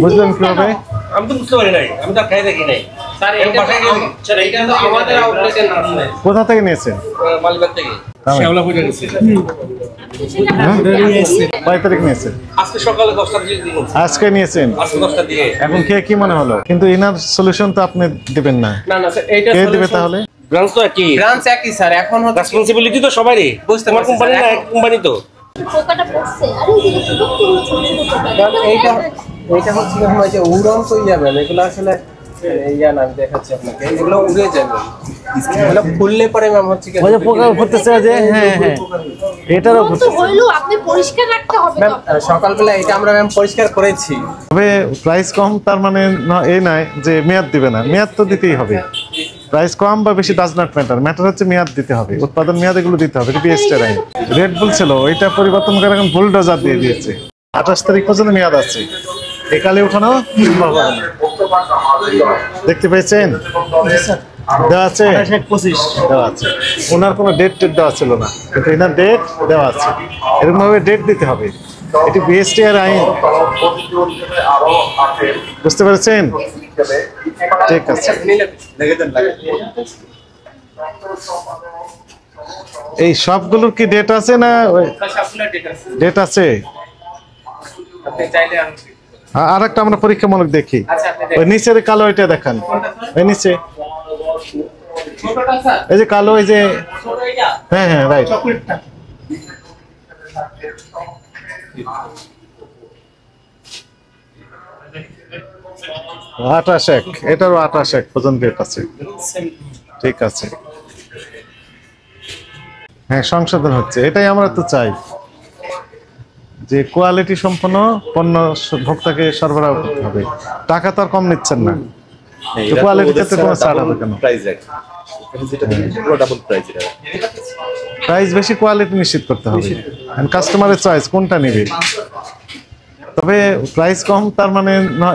বুঝলেন কিভাবে? আমি তো বুঝতে পারি নাই, আমি তো খাই দেখি নাই স্যার। এইটা তো আমাদের আউটলেটের নাম নাই। কোথা থেকে নিয়েছেন? মালিবাগ থেকে। শেওলাপুরে নিয়েছি। কয় তারিখ নিয়েছেন? আজকে সকালে 10টা দিকে দিয়েছি। আজকে নিয়েছেন? আজকে 10টা দিকে। এখন খেয়ে কি মনে হলো? কিন্তু ইনার সলিউশন তো আপনি দিবেন না। না না স্যার, এইটা কে দিবে তাহলে? ব্রাঞ্চ তো একই। ব্রাঞ্চ একই স্যার। এখন হচ্ছে রেসপন্সিবিলিটি তো সবারই। তোমার কোম্পানি না, এক কোম্পানি তো। পোকাটা পড়ছে আরে এই যে ছোট ছোট পোকা এইটা হচ্ছে কি যে উড়ন তো যাবে না, এগুলো আসলে ইয়া না, আমি দেখাচ্ছি আপনাকে, এগুলো উড়ে যাবে, এগুলো ফুললে পরে ম্যাম হচ্ছে কি ওই যে পোকা ফুটতেছে যে, হ্যাঁ হ্যাঁ এটারও তো হইলো, আপনি পরিষ্কার রাখতে হবে ম্যাম। সকালবেলা এটা আমরা ম্যাম পরিষ্কার করেছি। তবে প্রাইস কম তার মানে এই নয় যে মেয়াদ দিবে না, মেয়াদ তো দিতেই হবে। প্রাইস কম বা বেশি ডাজ নট ম্যাটার, ম্যাটার হচ্ছে মেয়াদ দিতে হবে, উৎপাদন মেয়াদ এগুলো দিতে হবে। বিএসটির আইন রেড বুল ছিল, ওইটা পরিবর্তন করে এখন বুলডোজার দিয়ে দিয়েছে। 28 তারিখ পর্যন্ত মেয়াদ আছে, একালে উঠানো সম্ভব হবে না। দেখতে পেয়েছেন? দেওয়া আছে 25 দেওয়া আছে। ওনার কোনো ডেট দেওয়া ছিল না, কিন্তু এনার ডেট দেওয়া আছে। এরকম ভাবে ডেট দিতে হবে, এটি বিএসটিআর আইন। বুঝতে পেরেছেন? ঠিক আছে। এই সবগুলোর কি ডেট আছে না? ডেট আছে। আর একটা আমরা পরীক্ষামূলক দেখি, ওই নিচের কালো এটা দেখান, ওই নিচে এই যে কালো, এই যে হ্যাঁ হ্যাঁ রাইট। আঠাশ এক, এটারও 28 পর্যন্ত ডেট আছে। ঠিক আছে, হ্যাঁ সংশোধন হচ্ছে, এটাই আমরা তো চাই যে কোয়ালিটি সম্পন্ন পণ্য ভোক্তাকে সরবরাহ করতে হবে। টাকা তো আর কম নিচ্ছেন না, কোয়ালিটিতে কোনো ছাড় হবে কেন? প্রাইস বেশি, কোয়ালিটি নিশ্চিত করতে হবে, কাস্টমারের চয়েস কোনটা নেবে। তবে প্রাইস কম তার মানে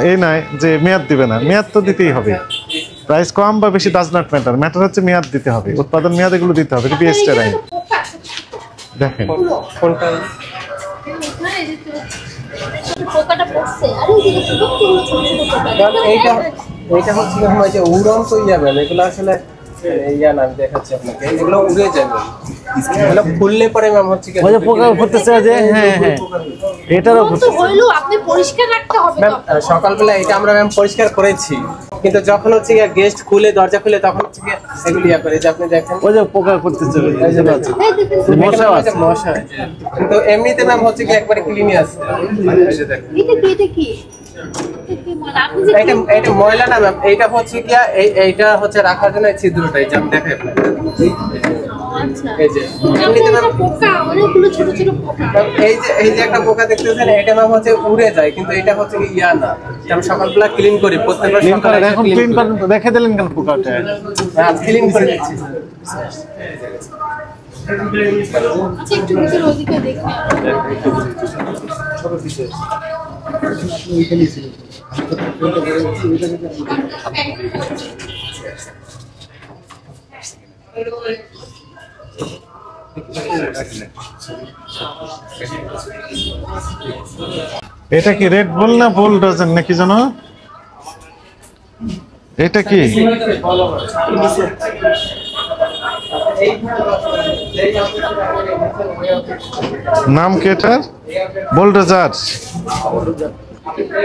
এই নয় যে মেয়াদ দিবে না, মেয়াদ তো দিতেই হবে। প্রাইস কম বা বেশি ডাজ নট ম্যাটার, ম্যাটার হচ্ছে মেয়াদ দিতে হবে, উৎপাদন মেয়াদ এগুলো দিতে হবে। বিএসটিআর আইন দেখেন পোকাটা পড়ছে আরে এই যে ছোট ছোট এইটা হচ্ছে কি যে উড়ন তো যাবে না, এগুলো আসলে ইয়া না, আমি দেখাচ্ছি আপনাকে, এগুলো উড়ে যাবে, এগুলো ফুললে পরে ম্যাম হচ্ছে কি ওই যে পোকা ফুটতেছে যে, হ্যাঁ হ্যাঁ এটারও তো হইলো, আপনি পরিষ্কার রাখতে হবে ম্যাম। সকালবেলা এটা আমরা ম্যাম পরিষ্কার করেছি, কিন্তু যখন হচ্ছে গিয়ে গেস্ট খুলে দরজা খুলে তখন হচ্ছে গিয়ে এগুলো ইয়া করে, যে আপনি দেখেন ওই যে পোকা ফুটতেছে, মশা আছে, মশা আছে, কিন্তু এমনিতে ম্যাম হচ্ছে কি একবারে ক্লিনই আছে। এটা কি এটা ময়লা না ম্যাম, এইটা হচ্ছে কি এইটা হচ্ছে রাখার জন্য এই ছিদ্রটাই, যে আমি দেখাই আপনাকে। এই যে এমনিতে ম্যাম পোকা, অনেকগুলো ছোট ছোট পোকা, এই যে একটা পোকা দেখতেছেন, এটা ম্যাম হচ্ছে উড়ে যায়, কিন্তু এটা হচ্ছে কি ইয়া না, আমি সকালবেলা ক্লিন করি, প্রত্যেকবার সকালে এখন ক্লিন করেন, দেখে দিলেন কেন পোকাটা? হ্যাঁ ক্লিন করে দিচ্ছি। আচ্ছা একটু ভিতরে ওইদিকে দেখুন। এটা কি রেড বুল না বুলডোজার নাকি জানো? এটা কি নাম কি এটার? Bulldozer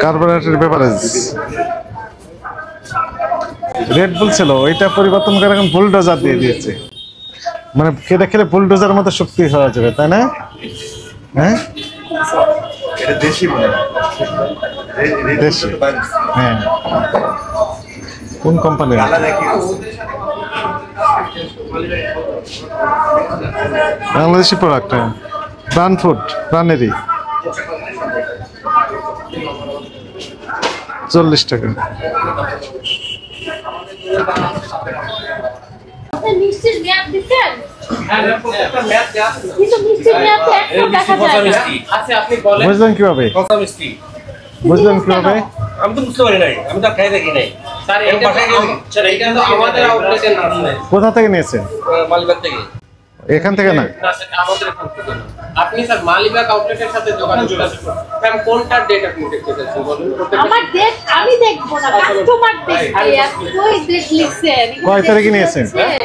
carbonated beverage. রেড বুল ছিল, ওইটা পরিবর্তন করে এখন বুলডোজার দিয়ে দিয়েছে। মানে খেলে খেলে বুলডোজার মতো শক্তি হয়ে যাবে, তাই না? হ্যাঁ এটা দেশি বলে, দেশি, হ্যাঁ। কোন কোম্পানি? বাংলাদেশি প্রোডাক্ট, প্রাণ ফুড, প্রাণেরই। 40 টাকা। মিষ্টির মেয়াদ দিচ্ছেন? হ্যাঁ প্রত্যেকটা ম্যাচ দেয়া আছে, কিন্তু মিষ্টির মেয়াদ তো একটা দেখা যায় না। আচ্ছা আপনি বলেন বুঝলেন কিভাবে? কত মিষ্টি? বুঝলেন কিভাবে? আমি তো বুঝতে পারি নাই, আমি তো খাই দেখি নাই স্যার। এইটা তো আমাদের আউটলেটের নাম নাই। কোথা থেকে নিয়েছেন? মালিবাগ থেকে। এখান থেকে না, না স্যার আমাদের এখান থেকে না। আপনি স্যার মালিবাগ আউটলেটের সাথে যোগাযোগ করুন। ম্যাম কোনটার ডেট আপনি দেখতে চাচ্ছেন বলুন? আমার দেখ আমি দেখবো না, কাস্টমার দেখবে। আপনি কই দেখ লিখছেন? কয় তারিখে নিয়েছেন?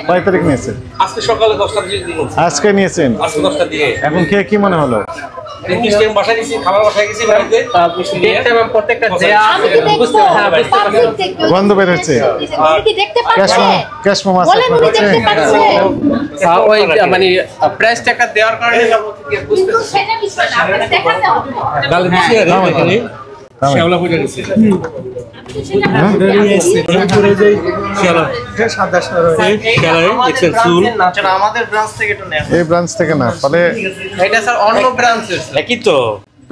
কয় তারিখ নিয়েছেন? আজকে সকালে 10টার দিকে দিন। আজকে নিয়েছেন। আজকে 10টার দিকে। এখন খেয়ে কি মনে হলো? মিষ্টি আমি বাসায় গেছি, খাবার বাসায় গেছি বাড়িতে। ডেটটা ম্যাম প্রত্যেকটা দেয়া আমি কি দেখবো? বুঝতে হ্যাঁ বুঝতে পারছি। পাবলিক দেখবে। গন্ধ বের হচ্ছে। উনি কি দেখতে পাচ্ছে? ক্যাশ মোমো আছে বলেন উনি দেখতে পাচ্ছে? ওই মানে প্রাইস টাকা দেওয়ার কারণে বুঝতে কিন্তু সেটা বিষয় না, আপনাকে দেখাতে হবে। গাল দিছি আর এখানে শ্যাওলা ফুটে গেছে। আপনি সেটা শ্যাওলা। শ্যাওলা দেখছেন চুল। আমাদের ব্রাঞ্চ থেকে একটু নেন। এই ব্রাঞ্চ থেকে না, ফলে এটা স্যার অন্য ব্রাঞ্চের একই তো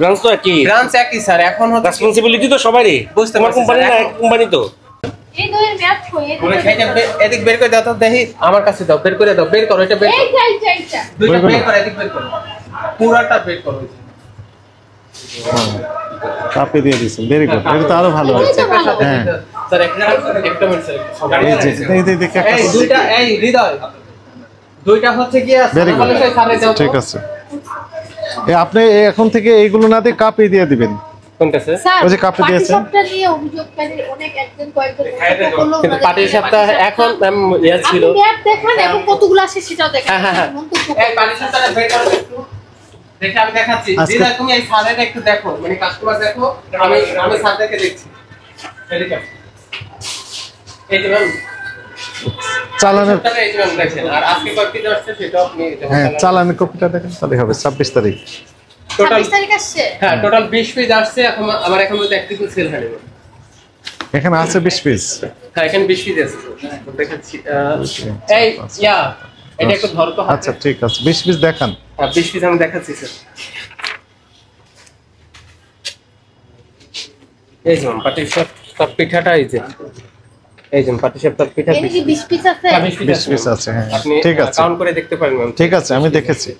ব্রাঞ্চ তো একই। ব্রাঞ্চ একই স্যার এখন হচ্ছে রেসপন্সিবিলিটি তো সবারই। বুঝতে তোমার পারছি, কোম্পানি না, স্যার। এক কোম্পানি তো। এই দইয়ের মেয়াদ কই? এই ওরে দইয়ের খাইটা এদিক বের করে দাও তো দেখি আমার কাছে দাও বের করে দাও বের করো এটা বের করো এইটা। দুইটা বের করো। বের করো এদিক বের করো পুরাটা বের করো কাপে দিয়ে দিয়েছেন, ভেরি গুড। এটা তো আরো ভালো হয়েছে। এটা ভালো। হ্যাঁ। স্যার একটা মিনিট স্যার এই যে এই দেখে একটা এই দুইটা এই হৃদয় দুইটা হচ্ছে কি আছে ভেরি গুড, সামনে দাও ঠিক আছে। আপনি এখন থেকে এইগুলো না দিয়ে কাপে দিয়ে দিবেন। কোনটা স্যার স্যার, ওই যে কাপে দিয়েছেন। পাটিসাপটা নিয়ে অভিযোগকারী অনেক একজন কয়েকজন করলো। কিন্তু পাটির সপ্তাহ এখন ম্যাম ইয়া আপনি ছিল মেয়াদ দেখান এবং কতগুলো আসে সেটাও দেখান। হ্যাঁ। মন্তব্য এই পাটির সপ্তাহটা বের করো একটু দেখে আমি দেখাচ্ছি আজকে- হৃদয় তুমি এই সারেটা একটু দেখো মানে কাস্টমার দেখো আমি সারটাকে দেখছি এদিকে আসো। এই যে ম্যাম চালানের এই যে ম্যাম দেখেন আর আজকে কয়েকদিন আসছে সেটাও আপনি হ্যাঁ, চালানের কপিটা দেখেন, তাহলে হবে 26 তারিখ। টোটাল 26 তারিখ আসছে। হ্যাঁ টোটাল 20 পিস আসছে এখন আমার এখন মধ্যে এক পিস সেল হয়নি এখানে আছে 20 পিস। হ্যাঁ এখানে 20 পিস আছে দেখাচ্ছি এই ইয়া এটা একটু ধরো তো হাতে। আচ্ছা ঠিক আছে, 20 পিস দেখান। হ্যাঁ 20 পিস আমি দেখাচ্ছি স্যার এই যে পাটিসাপ তার পিঠাটা এই যে পাটিসাপ তার পিঠা এর কি 20 পিস আছে? 20 পিস আছে, হ্যাঁ আপনি ঠিক আছে, কাউন্ট করে দেখতে পারেন ম্যাম ঠিক আছে, আমি দেখেছি।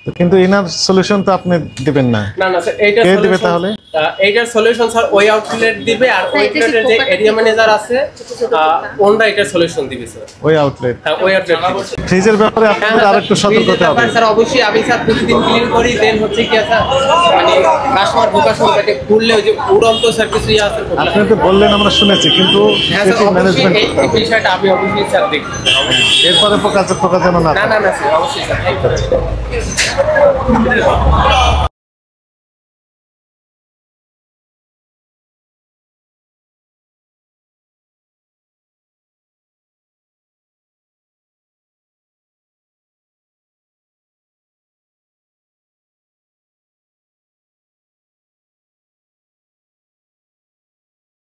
তো কিন্তু ইনার সলিউশন তো আপনি দিবেন না, না না স্যার এইটা কে দিবে তাহলে? এইটার সলিউশন স্যার ওই আউটলেট দিবে আর ওই এটা কি আউটলেটের যে property এরিয়া ম্যানেজার আছে ওনরা এটার সলিউশন দিবে স্যার ওই আউটলেট। হ্যাঁ ওই আউটলেট ফ্রিজের ব্যাপারে আপনাদের আরেকটু সতর্ক হতে হবে। স্যার অবশ্যই আমি স্যার প্রতিদিন ক্লিন করি দেন হচ্ছে কি স্যার মানে কাস্টমার ঢোকার সময় এটা খুললে ওই যে উড়ন্ত স্যার কিছু ইয়ে আছে আপনি তো বললেন, আমরা শুনেছি, কিন্তু হ্যাঁ স্যার অবশ্যই ম্যানেজমেন্ট এই বিষয়টা আমি অবশ্যই স্যার দেখব এরপরে পোকা যেন না না থাকে। না না স্যার অবশ্যই স্যার